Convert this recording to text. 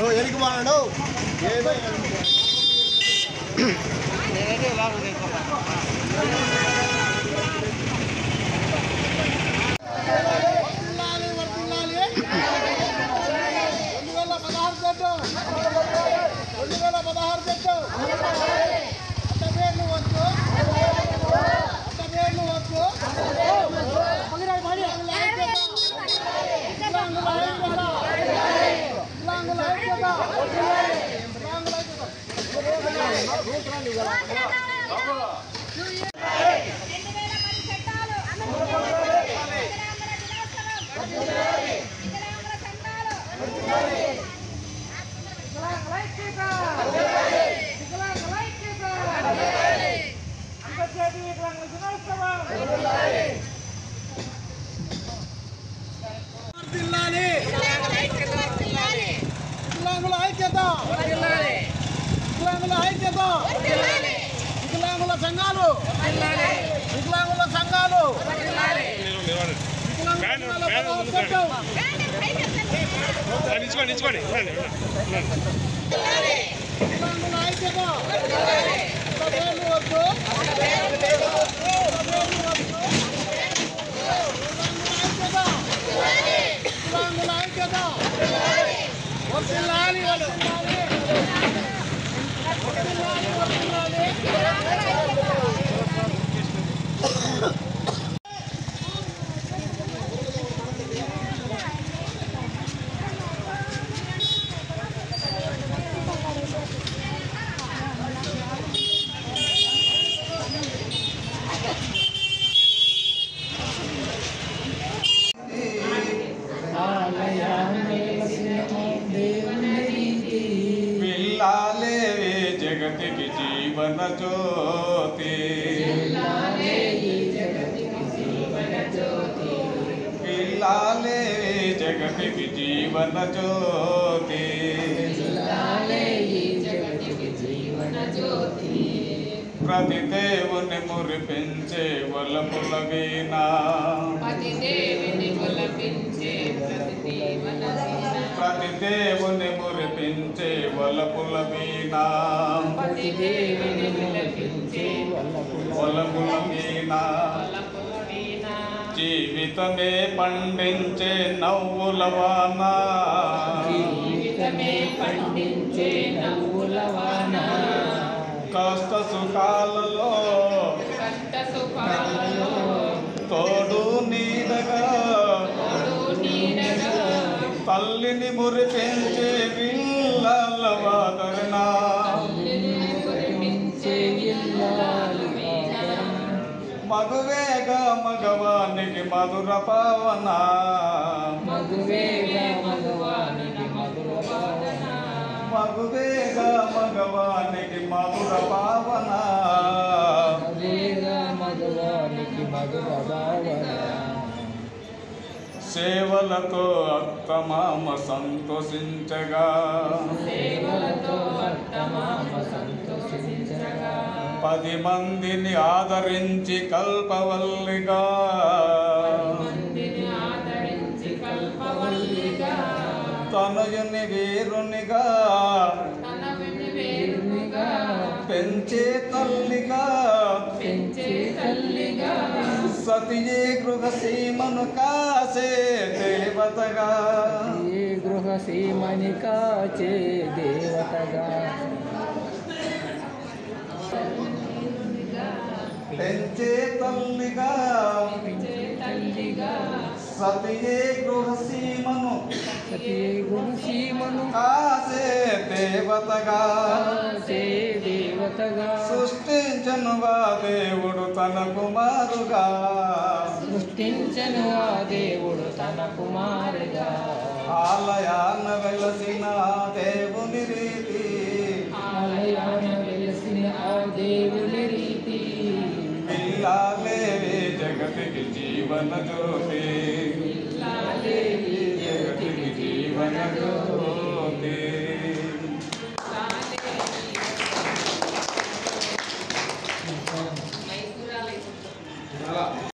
ఎరికి బాగున్నాడు जगत की जीवन ज्योति पिलाले जगत की जीवन ज्योति प्रति దేవుని మురిపించే వలపుల వీణ ప్రతి దేవుని మురిపించే వలపుల వీణ జీవితమే పండించే నవ్వుల వాన కష్ట సుఖాలలో తోడు నీడగా తల్లిని మురిపించే పిల్లల వాదన మగువేగా మగవానికి మధుర పవన మగువేగా మగవానికి మధుర పవన సేవలతో అత్తమామ సంతోషించగా 10 మందిని ఆదరించి కల్పవల్లిగా తనయుని వీరునిగా పెంచే తల్లిగా సతియే గృహ సీమను కాసే దేవతగా పెంచే తల్లిగా సతియే గృహ సీమను కాసే దేవతగా సృష్టించను ఆ దేవుడు తన కుమారుగా ఆలయాన వెలసిన దేవుని రీతి పిల్లాలే జగత్ की जीवन ज्योति जीवन ज्योति